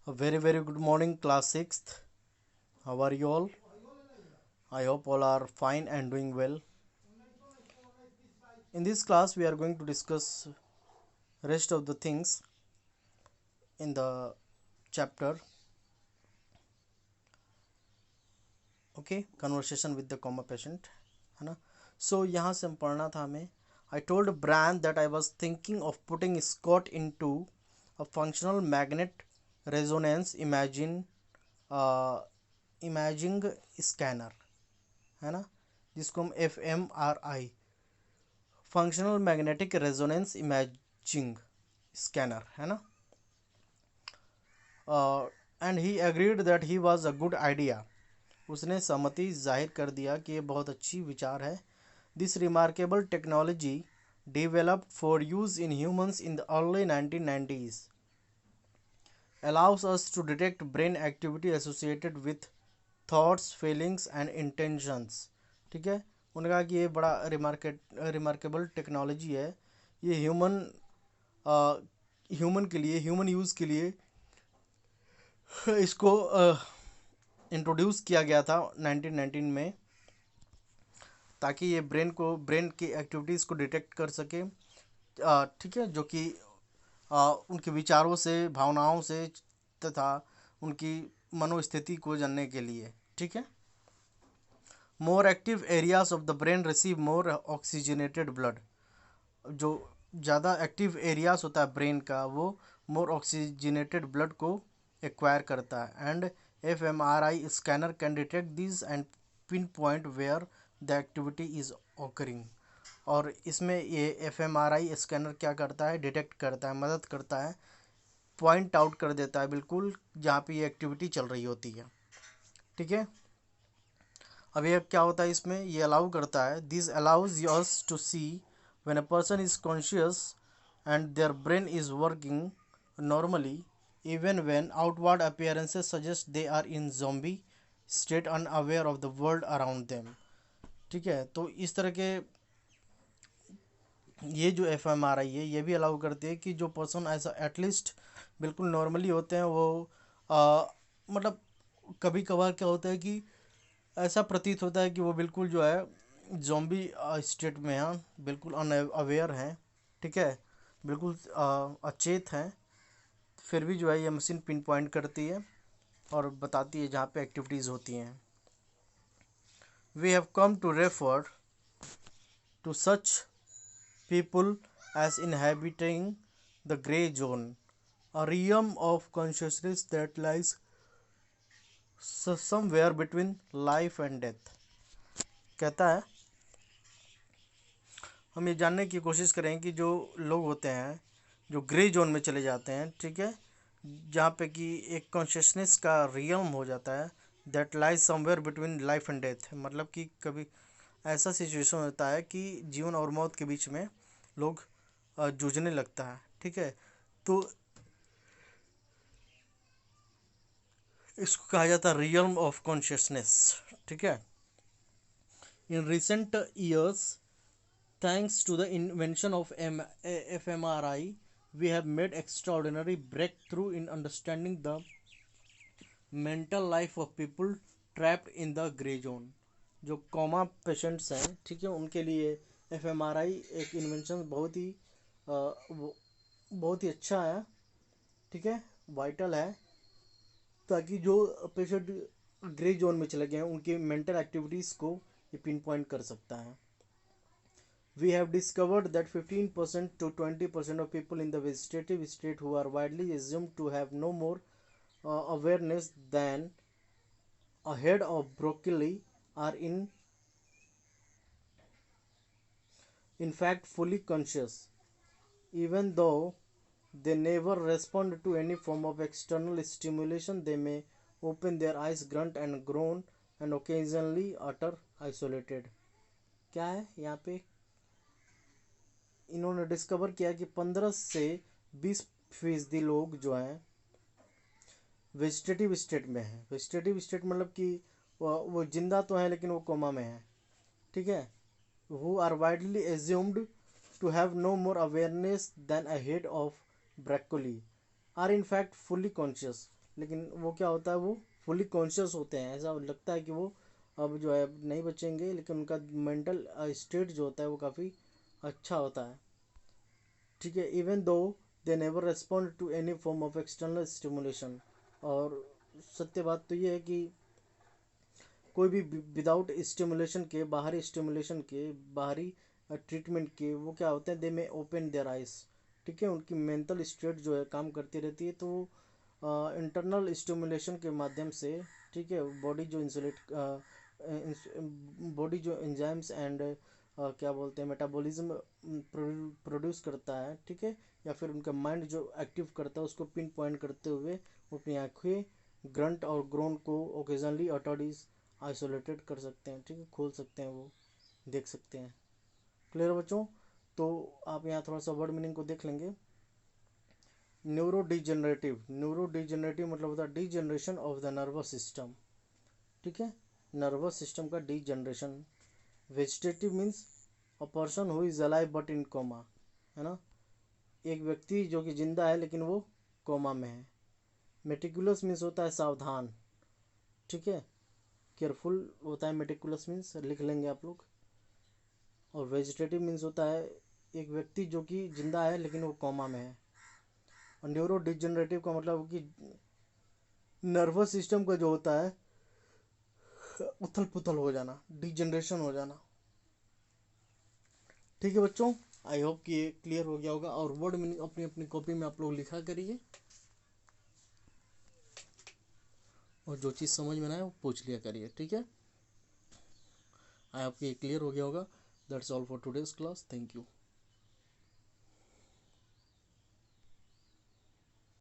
A very very good morning, class 6th. How are you all? I hope all are fine and doing well. In this class we are going to discuss rest of the things in the chapter. Okay, conversation with the coma patient, है ना. So यहाँ से हम पढ़ना था हमें. I told Bran that I was thinking of putting Scott into a functional magnet resonance uh, imaging scanner, है ना, जिसको हम fMRI, functional magnetic resonance imaging scanner, है ना. And he agreed that he was a good idea. उसने सहमति जाहिर कर दिया कि ये बहुत अच्छी विचार है. This remarkable technology developed for use in humans in the early 1990s allows us to detect brain activity associated with thoughts, feelings and intentions. ठीक है. उन्होंने कहा कि ये बड़ा रिमार्केबल टेक्नोलॉजी है. ये ह्यूमन के लिए, ह्यूमन यूज़ के लिए इसको इंट्रोड्यूस किया गया था 1919 में, ताकि ये ब्रेन की एक्टिविटीज़ को डिटेक्ट कर सके. ठीक है, जो कि उनके विचारों से, भावनाओं से तथा उनकी मनोस्थिति को जानने के लिए. ठीक है. More active areas of the brain receive more oxygenated blood. जो ज़्यादा एक्टिव एरियाज होता है ब्रेन का, वो मोर ऑक्सीजनेटेड ब्लड को एक्वायर करता है. And fMRI scanner can detect this and pinpoint where the activity is occurring. और इसमें ये fMRI स्कैनर क्या करता है, डिटेक्ट करता है, मदद करता है, पॉइंट आउट कर देता है बिल्कुल जहाँ पे ये एक्टिविटी चल रही होती है. ठीक है. अब ये क्या होता है, इसमें ये अलाउ करता है, this allows us to see when a person is conscious and their brain is working normally even when outward appearances suggest they are in zombie state unaware of the world around them. ठीक है. तो इस तरह के ये जो fMRI है ये भी अलाउ करती है कि जो पर्सन ऐसा एटलीस्ट बिल्कुल नॉर्मली होते हैं वो मतलब कभी कभार क्या होता है कि ऐसा प्रतीत होता है कि वो बिल्कुल जो है जॉम्बी स्टेट में हैं, बिल्कुल अनअवेयर हैं. ठीक है. बिल्कुल अचेत हैं. फिर भी जो है ये मशीन पिन पॉइंट करती है और बताती है जहाँ पे एक्टिविटीज़ होती हैं. We have come to refer to such people as inhabiting the gray zone, a realm of consciousness that lies somewhere between life and death. कहता है हम ये जानने की कोशिश करें कि जो लोग होते हैं जो ग्रे जोन में चले जाते हैं, ठीक है, जहाँ पे कि एक कॉन्शियसनेस का रियम हो जाता है, that lies somewhere between life and death. मतलब कि कभी ऐसा सिचुएशन होता है कि जीवन और मौत के बीच में लोग जूझने लगता है. ठीक है. तो इसको कहा जाता है रियल्म ऑफ कॉन्शियसनेस. ठीक है. In recent years, thanks to the invention of fMRI, we have made extraordinary breakthrough in understanding the mental life of people trapped in the gray zone. जो कोमा पेशेंट्स हैं, ठीक है, उनके लिए fMRI एक invention बहुत ही अच्छा है. ठीक है, वाइटल है, ताकि जो पेशेंट ग्रे जोन में चले गए हैं उनकी मेंटल एक्टिविटीज़ को ये पिन पॉइंट कर सकता है. We have discovered that 15% to 20% of people in the vegetative state who are widely assumed to have no more awareness than a head of broccoli are in fact fully conscious, even though they never respond to any form of external stimulation. They may open their eyes, grunt and groan, and occasionally utter isolated. क्या है यहाँ पे, इन्होंने discover किया कि 15 से 20% लोग जो हैं वेजिटेटिव स्टेट में हैं. वेजिटेटिव स्टेट मतलब कि वो जिंदा तो हैं लेकिन वो कोमा में हैं. ठीक है. who are widely assumed to have no more awareness than a head of broccoli are in fact fully conscious. लेकिन वो क्या होता है, वो फुली कॉन्शियस होते हैं, ऐसा लगता है कि वो अब जो है नहीं बचेंगे, लेकिन उनका मेंटल स्टेट जो होता है वो काफ़ी अच्छा होता है। ठीक है, even though they never respond to any form of external stimulation. और सत्य बात तो ये है कि कोई भी विदाउट स्टिमुलेशन के, बाहरी स्टिमुलेशन के, बाहरी ट्रीटमेंट के, वो क्या होते हैं, दे में ओपन देयर आइज। ठीक है, उनकी मेंटल स्टेट जो है काम करती रहती है, तो इंटरनल स्टिमुलेशन के माध्यम से, ठीक है, बॉडी जो इंसुलेट बॉडी जो एंजाइम्स एंड क्या बोलते हैं मेटाबॉलिज्म प्रोड्यूस करता है, ठीक है, या फिर उनका माइंड जो एक्टिव करता है उसको पिन पॉइंट करते हुए वो अपनी आँखें ग्रंट और ग्रोन को ओकेजनली ऑटोडीज आइसोलेटेड कर सकते हैं, ठीक है, खोल सकते हैं, वो देख सकते हैं। क्लियर बच्चों? तो आप यहाँ थोड़ा सा वर्ड मीनिंग को देख लेंगे। न्यूरो डिजेनरेटिव मतलब होता है degeneration of the nervous system. ठीक है, नर्वस सिस्टम का degeneration. Vegetative means a person who is alive but in coma, है ना, एक व्यक्ति जो कि जिंदा है लेकिन वो कोमा में है। मेटिकुलस मीन्स होता है सावधान, ठीक है, केयरफुल होता है मेटिकुलस मीन्स, लिख लेंगे आप लोग। और वेजिटेटिव मीन्स होता है एक व्यक्ति जो कि जिंदा है लेकिन वो कोमा में है। और न्यूरो डिजेनरेटिव का मतलब कि नर्वस सिस्टम का जो होता है उथल पुथल हो जाना, डिजेनरेशन हो जाना। ठीक है बच्चों, आई होप कि ये क्लियर हो गया होगा। और वर्ड मीनिंग अपनी अपनी कॉपी में आप लोग लिखा करिए, और जो चीज़ समझ में ना आए वो पूछ लिया करिए। ठीक है, आई होप कि ये क्लियर हो गया होगा। That's all for today's class. Thank you.